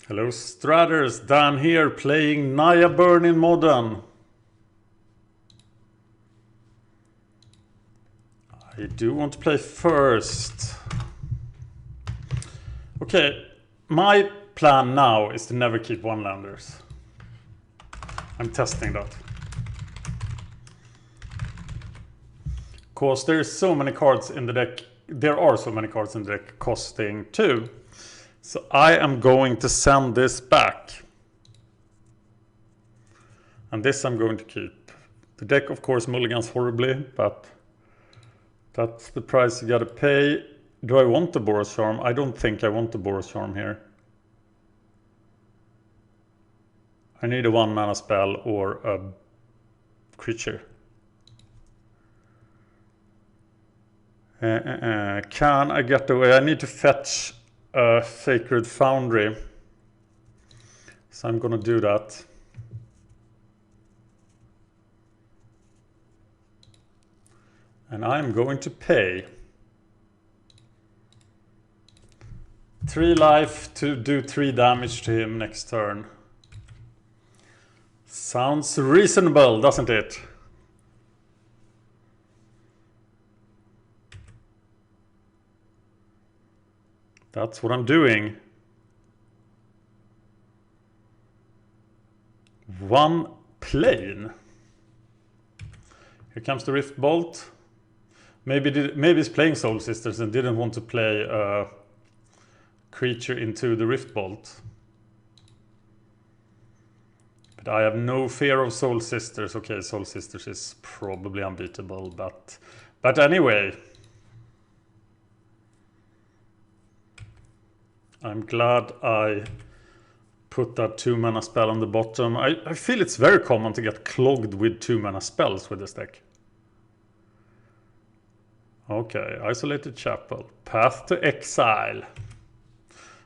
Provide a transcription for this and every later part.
Hello Stratters, Dan here playing Naya Burn in Modern. I do want to play first. Okay, my plan now is to never keep one-landers. I'm testing that. Because there's so many cards in the deck. There are so many cards in the deck costing 2. So I am going to send this back. And this I'm going to keep. The deck of course mulligans horribly, but that's the price you gotta pay. Do I want the Boros Charm? I don't think I want the Boros Charm here. I need a 1-mana spell or a creature. Can I get away? I need to fetch a Sacred Foundry. So I'm gonna do that. And I'm going to pay 3 life to do 3 damage to him next turn. Sounds reasonable, doesn't it? That's what I'm doing. 1 plane. Here comes the Rift Bolt. Maybe he's playing Soul Sisters and didn't want to play a creature into the Rift Bolt. But I have no fear of Soul Sisters. Okay, Soul Sisters is probably unbeatable, but anyway. I'm glad I put that 2-mana spell on the bottom. I feel it's very common to get clogged with 2-mana spells with this deck. Okay, Isolated Chapel. Path to Exile.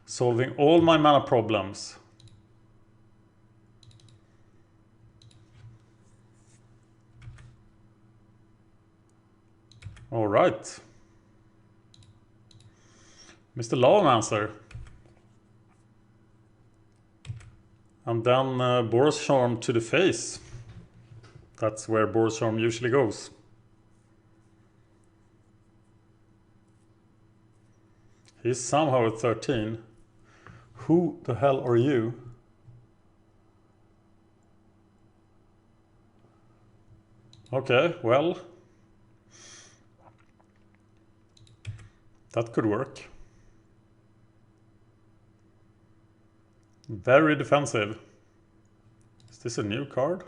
Solving all my mana problems. Alright. Mr. Lawmancer. And then Boros Charm to the face. That's where Boros Charm usually goes. He's somehow at 13. Who the hell are you? Okay, well. That could work. Very defensive. Is this a new card?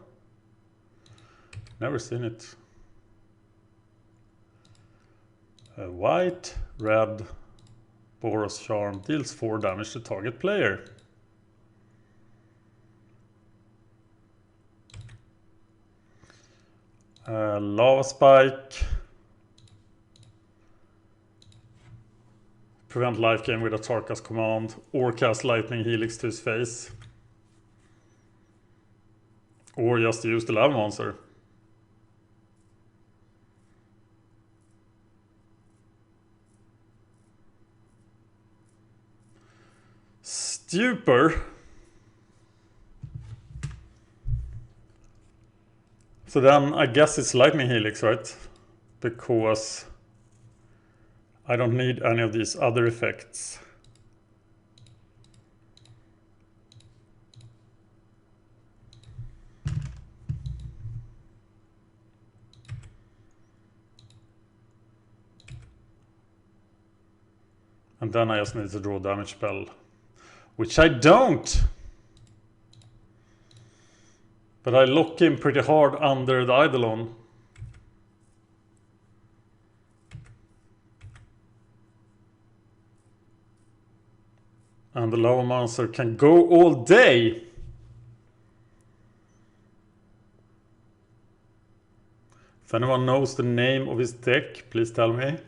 Never seen it. A white, red Boros Charm deals 4 damage to target player. Lava Spike. Prevent life gain with a Tarkas command, or cast Lightning Helix to his face. Or just use the Lava Monster. Stupor. So then I guess it's Lightning Helix, right? Because I don't need any of these other effects. And then I just need to draw a damage spell. Which I don't! But I lock in pretty hard under the Eidolon. And the Lava Monster can go all day! If anyone knows the name of his deck, please tell me.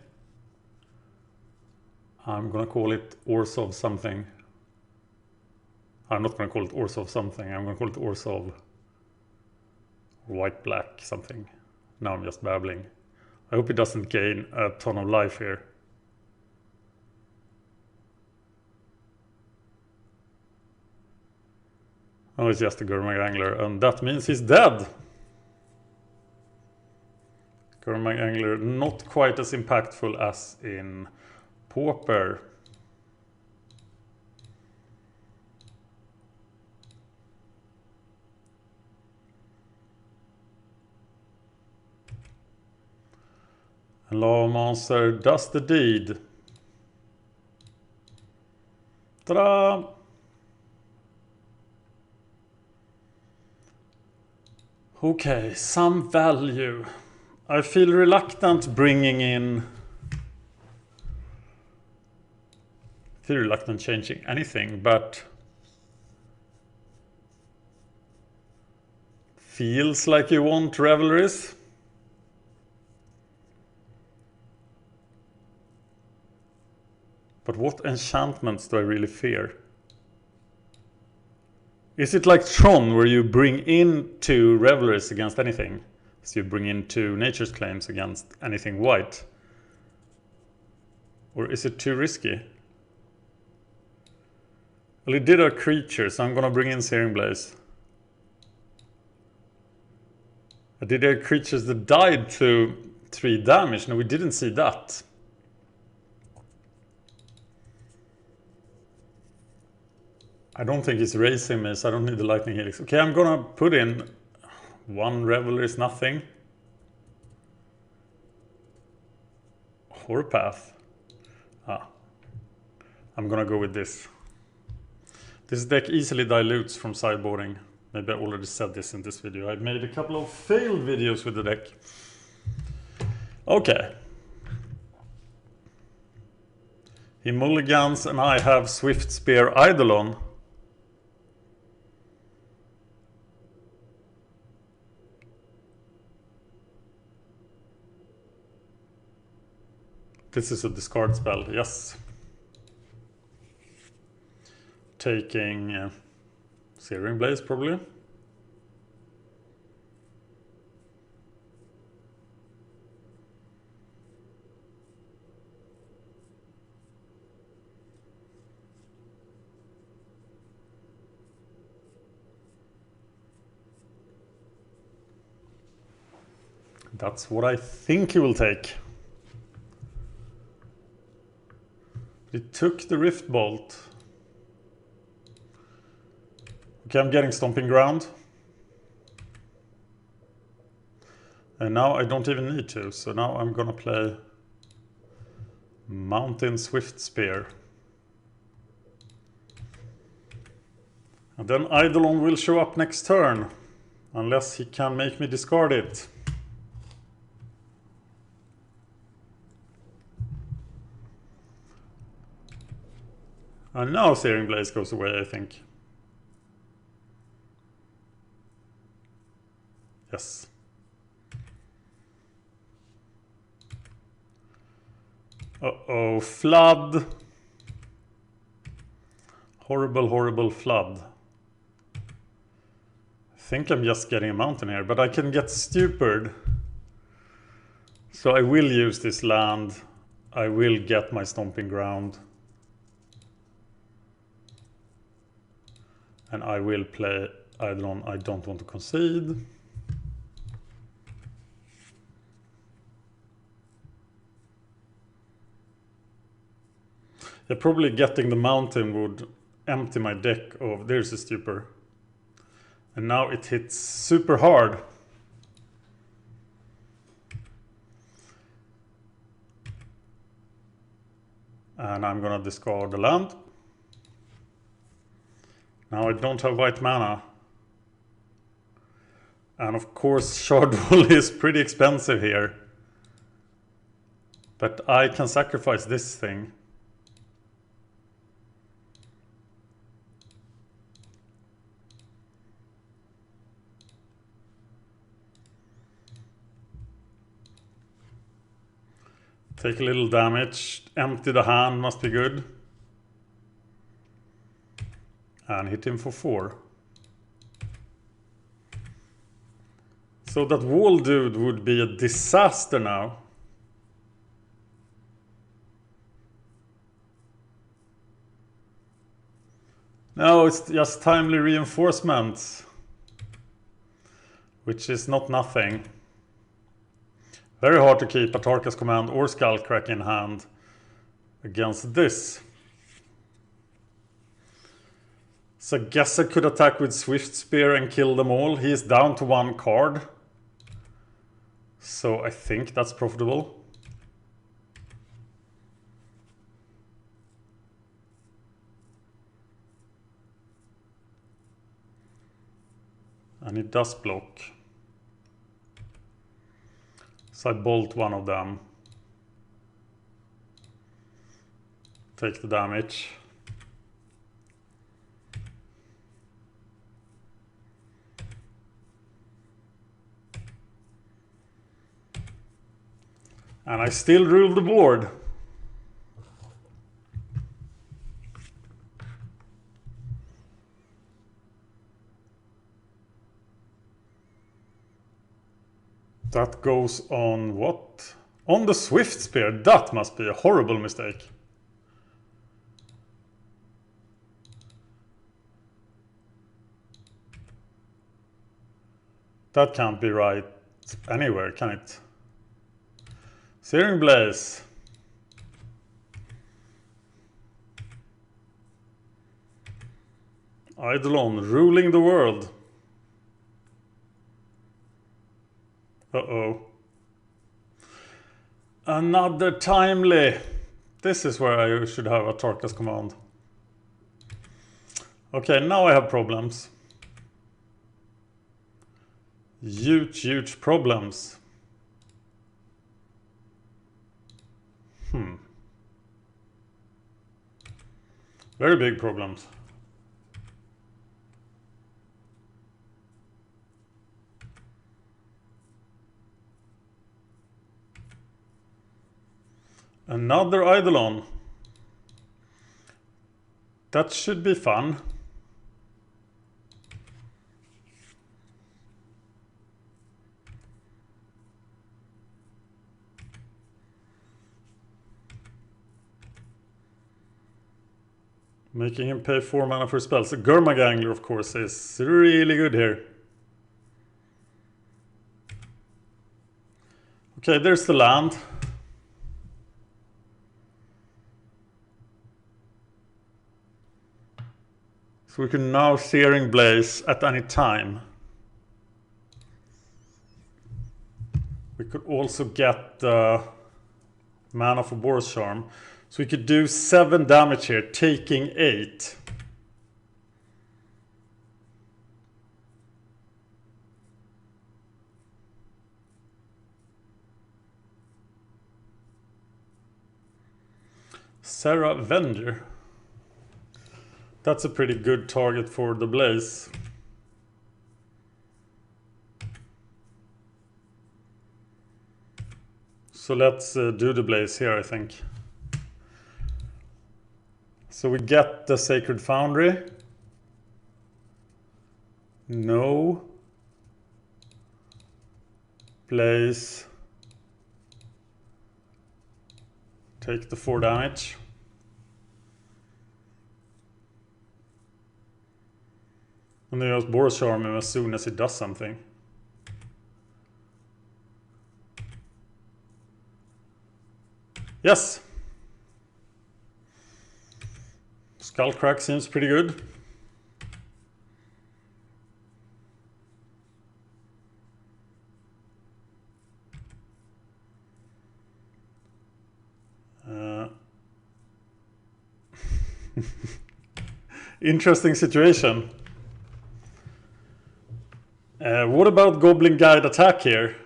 I'm gonna call it Orzhov something. I'm not gonna call it Orzhov something, I'm gonna call it Orzhov white-black something. Now I'm just babbling. I hope it doesn't gain a ton of life here. Oh, it's just a Gurmag Angler, and that means he's dead. Gurmag Angler not quite as impactful as in Pauper. And Lava Monster does the deed. Ta-da! Okay, some value. I feel reluctant bringing in... feel reluctant changing anything, but... feels like you want Revelries. But what enchantments do I really fear? Is it like Tron, where you bring in 2 Revelries against anything? So you bring in 2 Nature's Claims against anything white? Or is it too risky? Well, it did a creature, so I'm gonna bring in Searing Blaze. Did there creatures that died to 3 damage? No, we didn't see that. I don't think he's raising me, so I don't need the Lightning Helix. Okay, I'm gonna put in 1 Revelry is nothing. Horpath. I'm gonna go with this. This deck easily dilutes from sideboarding. Maybe I already said this in this video. I've made a couple of failed videos with the deck. Okay. He mulligans and I have Swift Spear Eidolon. This is a discard spell, yes. Taking Searing Blaze probably. That's what I think he will take. He took the Rift Bolt. Okay, I'm getting Stomping Ground. And now I don't even need to, so now I'm gonna play Mountain Swift Spear. And then Eidolon will show up next turn, unless he can make me discard it. And now Searing Blaze goes away, I think. Yes. Uh-oh, Flood. Horrible, horrible Flood. I think I'm just getting a mountain here, but I can get stupid. So I will use this land. I will get my Stomping Ground. And I will play Eidolon. I don't want to concede. Yeah, probably getting the mountain would empty my deck of... There's a stupor. And now it hits super hard. And I'm gonna discard the land. Now I don't have white mana. And of course Shardwall is pretty expensive here. But I can sacrifice this thing. Take a little damage, empty the hand, must be good. And hit him for 4. So that wall dude would be a disaster now. No, it's just timely reinforcements, which is not nothing. Very hard to keep a Tarka's Command or Skullcrack in hand against this. So I guess I could attack with Swift Spear and kill them all. He is down to 1 card. So I think that's profitable. And it does block. So I bolt one of them. Take the damage. And I still rule the board. That goes on what? On the Swift Spear. That must be a horrible mistake. That can't be right anywhere, can it? Searing Blaze. Eidolon ruling the world. Uh-oh. Another timely. This is where I should have a Tarka's Command. Okay, now I have problems. Huge problems. Very big problems. Another Eidolon. That should be fun. Making him pay 4 mana for spells. The Gurmagangler, of course, is really good here. Okay, there's the land. So we can now Searing Blaze at any time. We could also get the mana for Boros Charm. So we could do 7 damage here, taking 8. Serra Venger. That's a pretty good target for the Blaze. So let's do the Blaze here, I think. So we get the Sacred Foundry. No. Blaze. Take the 4 damage. And then just Boros Charm him as soon as it does something. Yes! Skullcrack seems pretty good. Interesting situation. What about Goblin Guide attack here?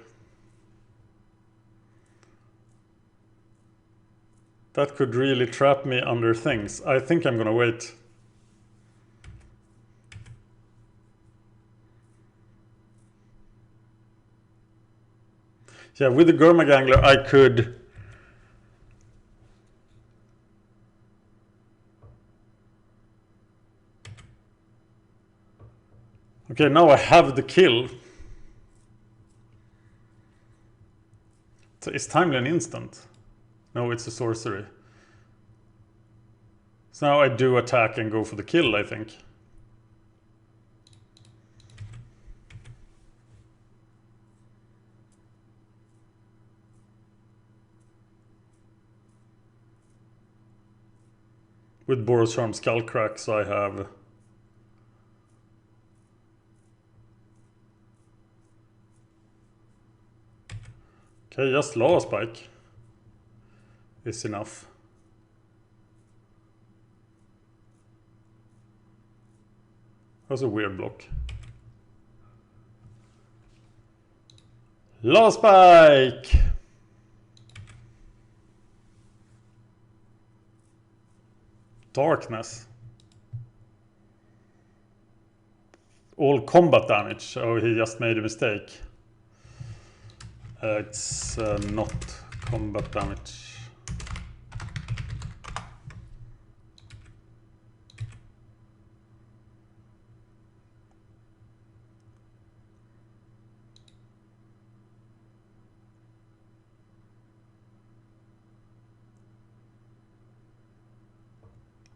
That could really trap me under things. I think I'm gonna wait. Yeah, with the Gurmagangler I could... Okay, now I have the kill. So is timely an instant? No, it's a sorcery. So now I do attack and go for the kill, I think. with Boros Charm Skullcrack, so I have... Okay, just Lava Spike is enough. That's a weird block. Lava Spike! Darkness. All combat damage. Oh, he just made a mistake. It's not combat damage.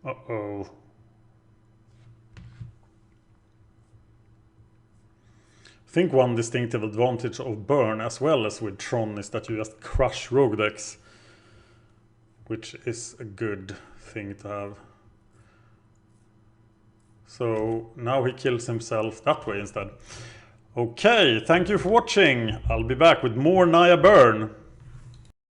Uh-oh. I think one distinctive advantage of Burn as well as with Tron is that you just crush rogue decks, which is a good thing to have. So now he kills himself that way instead. Okay, thank you for watching. I'll be back with more Naya Burn.